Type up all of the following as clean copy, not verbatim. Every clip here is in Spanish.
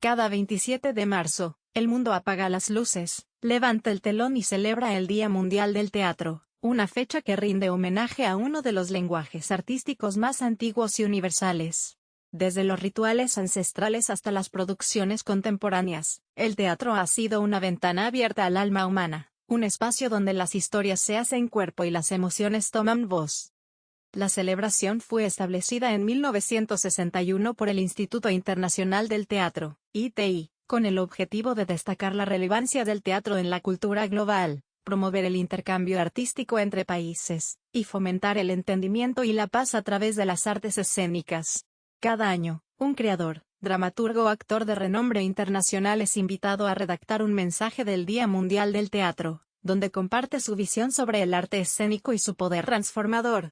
Cada 27 de marzo, el mundo apaga las luces, levanta el telón y celebra el Día Mundial del Teatro, una fecha que rinde homenaje a uno de los lenguajes artísticos más antiguos y universales. Desde los rituales ancestrales hasta las producciones contemporáneas, el teatro ha sido una ventana abierta al alma humana, un espacio donde las historias se hacen cuerpo y las emociones toman voz. La celebración fue establecida en 1961 por el Instituto Internacional del Teatro, ITI, con el objetivo de destacar la relevancia del teatro en la cultura global, promover el intercambio artístico entre países, y fomentar el entendimiento y la paz a través de las artes escénicas. Cada año, un creador, dramaturgo o actor de renombre internacional es invitado a redactar un mensaje del Día Mundial del Teatro, donde comparte su visión sobre el arte escénico y su poder transformador.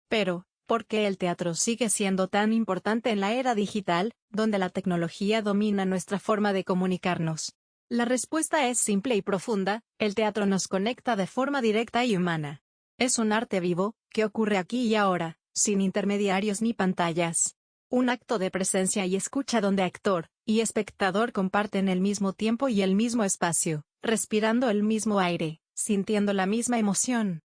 Pero, ¿por qué el teatro sigue siendo tan importante en la era digital, donde la tecnología domina nuestra forma de comunicarnos? La respuesta es simple y profunda: el teatro nos conecta de forma directa y humana. Es un arte vivo, que ocurre aquí y ahora, sin intermediarios ni pantallas. Un acto de presencia y escucha donde actor y espectador comparten el mismo tiempo y el mismo espacio, respirando el mismo aire, sintiendo la misma emoción.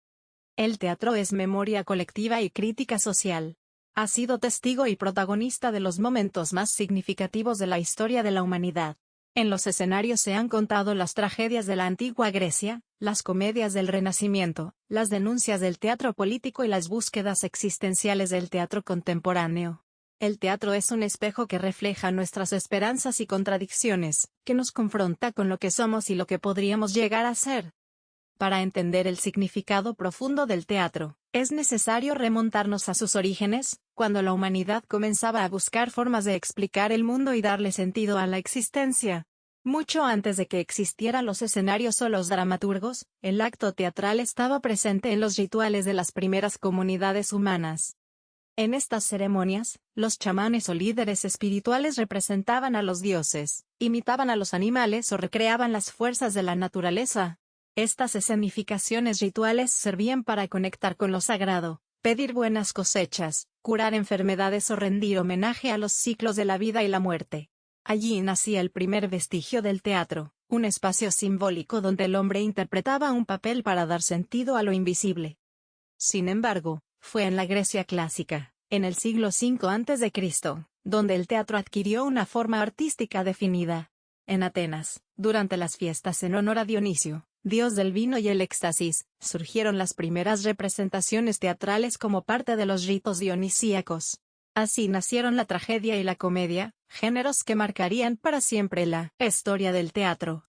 El teatro es memoria colectiva y crítica social. Ha sido testigo y protagonista de los momentos más significativos de la historia de la humanidad. En los escenarios se han contado las tragedias de la antigua Grecia, las comedias del Renacimiento, las denuncias del teatro político y las búsquedas existenciales del teatro contemporáneo. El teatro es un espejo que refleja nuestras esperanzas y contradicciones, que nos confronta con lo que somos y lo que podríamos llegar a ser. Para entender el significado profundo del teatro, es necesario remontarnos a sus orígenes, cuando la humanidad comenzaba a buscar formas de explicar el mundo y darle sentido a la existencia. Mucho antes de que existieran los escenarios o los dramaturgos, el acto teatral estaba presente en los rituales de las primeras comunidades humanas. En estas ceremonias, los chamanes o líderes espirituales representaban a los dioses, imitaban a los animales o recreaban las fuerzas de la naturaleza. Estas escenificaciones rituales servían para conectar con lo sagrado, pedir buenas cosechas, curar enfermedades o rendir homenaje a los ciclos de la vida y la muerte. Allí nacía el primer vestigio del teatro, un espacio simbólico donde el hombre interpretaba un papel para dar sentido a lo invisible. Sin embargo, fue en la Grecia clásica, en el siglo V a.C., donde el teatro adquirió una forma artística definida. En Atenas, durante las fiestas en honor a Dionisio, dios del vino y el éxtasis, surgieron las primeras representaciones teatrales como parte de los ritos dionisíacos. Así nacieron la tragedia y la comedia, géneros que marcarían para siempre la historia del teatro.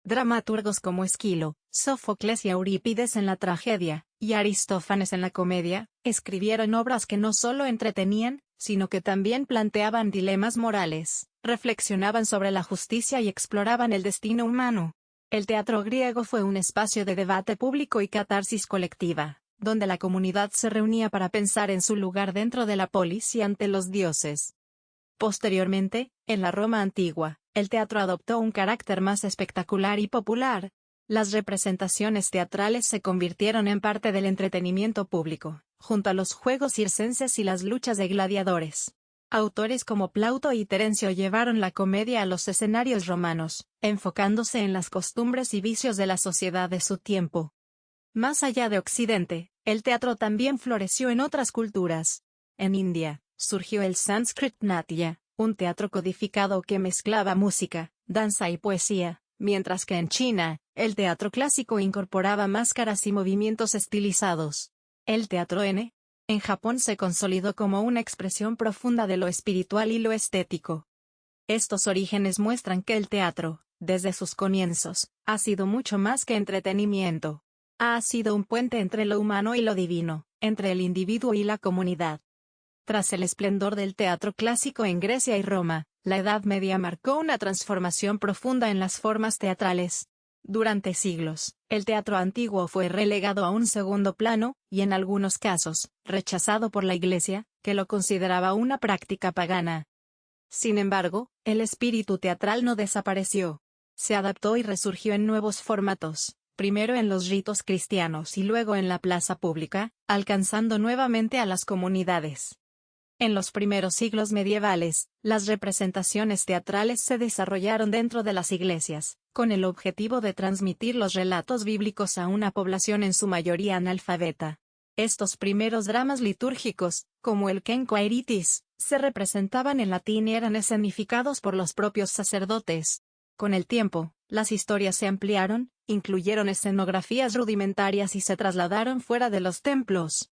Dramaturgos como Esquilo, Sófocles y Eurípides en la tragedia, y Aristófanes en la comedia, escribieron obras que no solo entretenían, sino que también planteaban dilemas morales, reflexionaban sobre la justicia y exploraban el destino humano. El teatro griego fue un espacio de debate público y catarsis colectiva, donde la comunidad se reunía para pensar en su lugar dentro de la polis y ante los dioses. Posteriormente, en la Roma antigua, el teatro adoptó un carácter más espectacular y popular. Las representaciones teatrales se convirtieron en parte del entretenimiento público, junto a los juegos circenses y las luchas de gladiadores. Autores como Plauto y Terencio llevaron la comedia a los escenarios romanos, enfocándose en las costumbres y vicios de la sociedad de su tiempo. Más allá de Occidente, el teatro también floreció en otras culturas. En India, surgió el Sanskrit Natya, un teatro codificado que mezclaba música, danza y poesía, mientras que en China, el teatro clásico incorporaba máscaras y movimientos estilizados. El teatro en Japón se consolidó como una expresión profunda de lo espiritual y lo estético. Estos orígenes muestran que el teatro, desde sus comienzos, ha sido mucho más que entretenimiento. Ha sido un puente entre lo humano y lo divino, entre el individuo y la comunidad. Tras el esplendor del teatro clásico en Grecia y Roma, la Edad Media marcó una transformación profunda en las formas teatrales. Durante siglos, el teatro antiguo fue relegado a un segundo plano, y en algunos casos, rechazado por la Iglesia, que lo consideraba una práctica pagana. Sin embargo, el espíritu teatral no desapareció. Se adaptó y resurgió en nuevos formatos, primero en los ritos cristianos y luego en la plaza pública, alcanzando nuevamente a las comunidades. En los primeros siglos medievales, las representaciones teatrales se desarrollaron dentro de las iglesias, con el objetivo de transmitir los relatos bíblicos a una población en su mayoría analfabeta. Estos primeros dramas litúrgicos, como el Kenkoairitis, se representaban en latín y eran escenificados por los propios sacerdotes. Con el tiempo, las historias se ampliaron, incluyeron escenografías rudimentarias y se trasladaron fuera de los templos.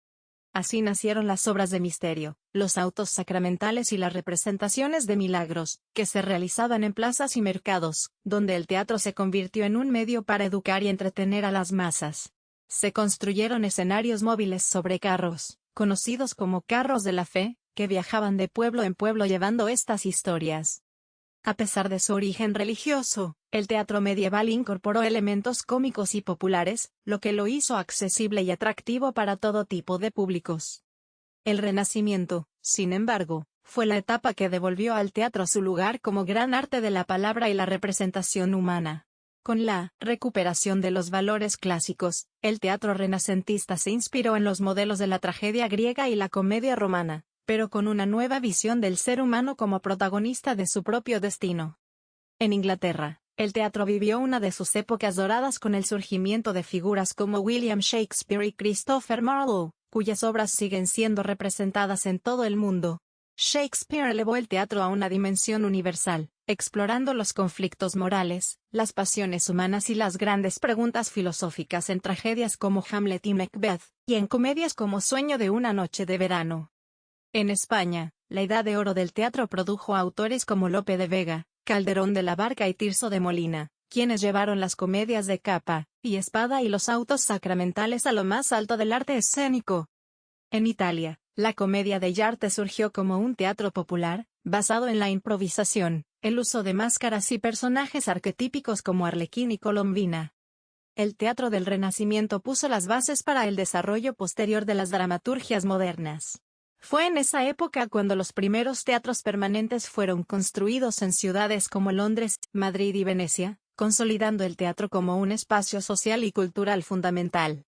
Así nacieron las obras de misterio, los autos sacramentales y las representaciones de milagros, que se realizaban en plazas y mercados, donde el teatro se convirtió en un medio para educar y entretener a las masas. Se construyeron escenarios móviles sobre carros, conocidos como carros de la fe, que viajaban de pueblo en pueblo llevando estas historias. A pesar de su origen religioso, el teatro medieval incorporó elementos cómicos y populares, lo que lo hizo accesible y atractivo para todo tipo de públicos. El Renacimiento, sin embargo, fue la etapa que devolvió al teatro su lugar como gran arte de la palabra y la representación humana. Con la recuperación de los valores clásicos, el teatro renacentista se inspiró en los modelos de la tragedia griega y la comedia romana, pero con una nueva visión del ser humano como protagonista de su propio destino. En Inglaterra, el teatro vivió una de sus épocas doradas con el surgimiento de figuras como William Shakespeare y Christopher Marlowe, cuyas obras siguen siendo representadas en todo el mundo. Shakespeare elevó el teatro a una dimensión universal, explorando los conflictos morales, las pasiones humanas y las grandes preguntas filosóficas en tragedias como Hamlet y Macbeth, y en comedias como Sueño de una noche de verano. En España, la Edad de Oro del teatro produjo a autores como Lope de Vega, Calderón de la Barca y Tirso de Molina, quienes llevaron las comedias de capa y espada y los autos sacramentales a lo más alto del arte escénico. En Italia, la comedia dell'arte surgió como un teatro popular, basado en la improvisación, el uso de máscaras y personajes arquetípicos como Arlequín y Colombina. El teatro del Renacimiento puso las bases para el desarrollo posterior de las dramaturgias modernas. Fue en esa época cuando los primeros teatros permanentes fueron construidos en ciudades como Londres, Madrid y Venecia, consolidando el teatro como un espacio social y cultural fundamental.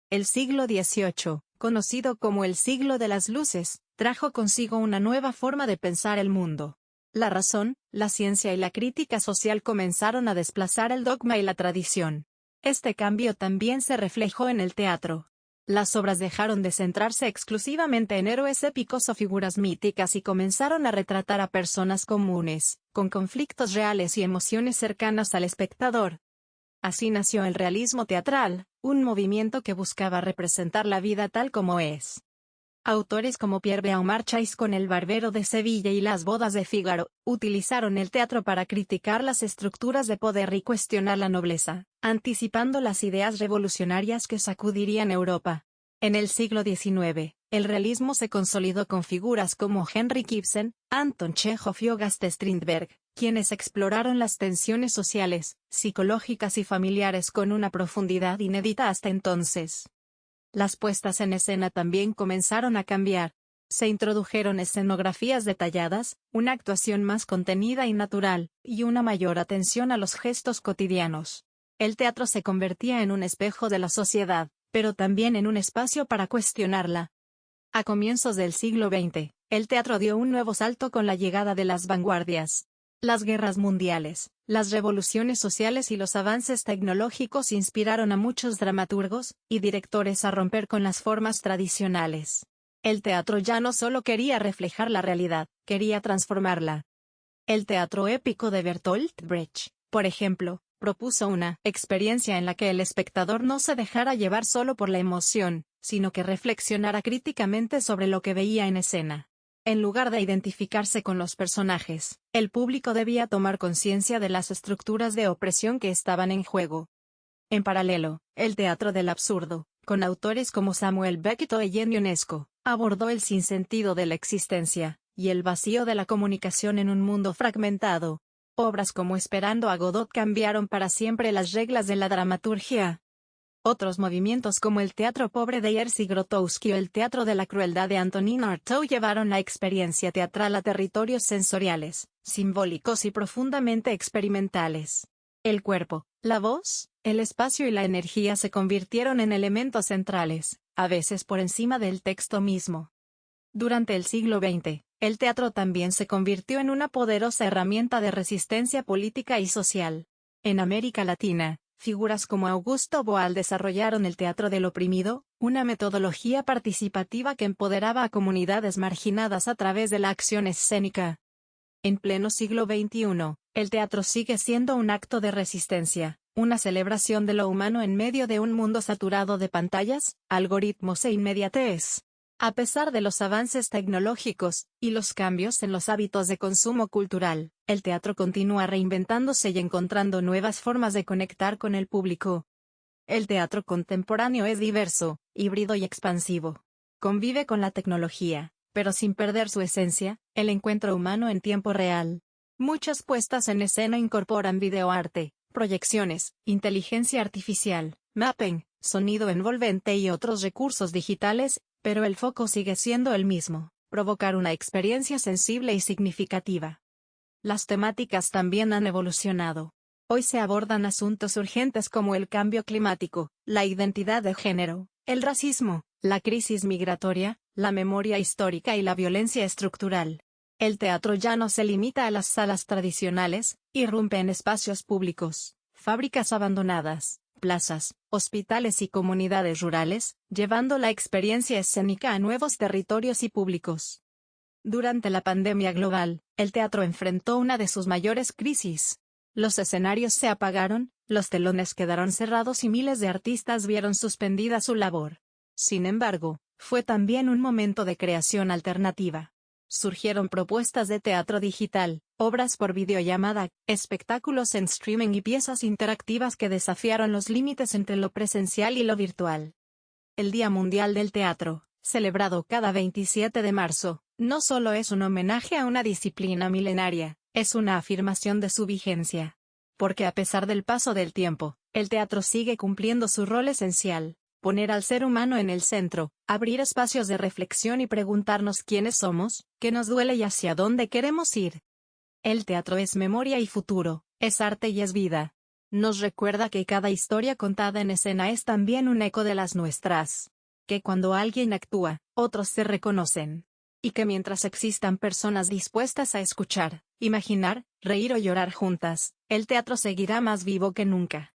El siglo XVIII, conocido como el siglo de las luces, trajo consigo una nueva forma de pensar el mundo. La razón, la ciencia y la crítica social comenzaron a desplazar el dogma y la tradición. Este cambio también se reflejó en el teatro. Las obras dejaron de centrarse exclusivamente en héroes épicos o figuras míticas y comenzaron a retratar a personas comunes, con conflictos reales y emociones cercanas al espectador. Así nació el realismo teatral, un movimiento que buscaba representar la vida tal como es. Autores como Pierre Beaumarchais con El Barbero de Sevilla y Las Bodas de Fígaro, utilizaron el teatro para criticar las estructuras de poder y cuestionar la nobleza, anticipando las ideas revolucionarias que sacudirían Europa. En el siglo XIX, el realismo se consolidó con figuras como Henrik Ibsen, Anton Chekhov y August Strindberg, quienes exploraron las tensiones sociales, psicológicas y familiares con una profundidad inédita hasta entonces. Las puestas en escena también comenzaron a cambiar. Se introdujeron escenografías detalladas, una actuación más contenida y natural, y una mayor atención a los gestos cotidianos. El teatro se convertía en un espejo de la sociedad, pero también en un espacio para cuestionarla. A comienzos del siglo XX, el teatro dio un nuevo salto con la llegada de las vanguardias. Las guerras mundiales, las revoluciones sociales y los avances tecnológicos inspiraron a muchos dramaturgos y directores a romper con las formas tradicionales. El teatro ya no solo quería reflejar la realidad, quería transformarla. El teatro épico de Bertolt Brecht, por ejemplo, propuso una experiencia en la que el espectador no se dejara llevar solo por la emoción, sino que reflexionara críticamente sobre lo que veía en escena. En lugar de identificarse con los personajes, el público debía tomar conciencia de las estructuras de opresión que estaban en juego. En paralelo, el teatro del absurdo, con autores como Samuel Beckett o Eugene Ionesco, abordó el sinsentido de la existencia, y el vacío de la comunicación en un mundo fragmentado. Obras como Esperando a Godot cambiaron para siempre las reglas de la dramaturgia. Otros movimientos como el teatro pobre de Jerzy Grotowski o el teatro de la crueldad de Antonin Artaud llevaron la experiencia teatral a territorios sensoriales, simbólicos y profundamente experimentales. El cuerpo, la voz, el espacio y la energía se convirtieron en elementos centrales, a veces por encima del texto mismo. Durante el siglo XX, el teatro también se convirtió en una poderosa herramienta de resistencia política y social. En América Latina, figuras como Augusto Boal desarrollaron el teatro del oprimido, una metodología participativa que empoderaba a comunidades marginadas a través de la acción escénica. En pleno siglo XXI, el teatro sigue siendo un acto de resistencia, una celebración de lo humano en medio de un mundo saturado de pantallas, algoritmos e inmediatez. A pesar de los avances tecnológicos y los cambios en los hábitos de consumo cultural, el teatro continúa reinventándose y encontrando nuevas formas de conectar con el público. El teatro contemporáneo es diverso, híbrido y expansivo. Convive con la tecnología, pero sin perder su esencia, el encuentro humano en tiempo real. Muchas puestas en escena incorporan videoarte, proyecciones, inteligencia artificial, mapping, sonido envolvente y otros recursos digitales, pero el foco sigue siendo el mismo: provocar una experiencia sensible y significativa. Las temáticas también han evolucionado. Hoy se abordan asuntos urgentes como el cambio climático, la identidad de género, el racismo, la crisis migratoria, la memoria histórica y la violencia estructural. El teatro ya no se limita a las salas tradicionales, irrumpe en espacios públicos, fábricas abandonadas, plazas, hospitales y comunidades rurales, llevando la experiencia escénica a nuevos territorios y públicos. Durante la pandemia global, el teatro enfrentó una de sus mayores crisis. Los escenarios se apagaron, los telones quedaron cerrados y miles de artistas vieron suspendida su labor. Sin embargo, fue también un momento de creación alternativa. Surgieron propuestas de teatro digital, obras por videollamada, espectáculos en streaming y piezas interactivas que desafiaron los límites entre lo presencial y lo virtual. El Día Mundial del Teatro, celebrado cada 27 de marzo, no solo es un homenaje a una disciplina milenaria, es una afirmación de su vigencia. Porque a pesar del paso del tiempo, el teatro sigue cumpliendo su rol esencial: poner al ser humano en el centro, abrir espacios de reflexión y preguntarnos quiénes somos, qué nos duele y hacia dónde queremos ir. El teatro es memoria y futuro, es arte y es vida. Nos recuerda que cada historia contada en escena es también un eco de las nuestras. Que cuando alguien actúa, otros se reconocen. Y que mientras existan personas dispuestas a escuchar, imaginar, reír o llorar juntas, el teatro seguirá más vivo que nunca.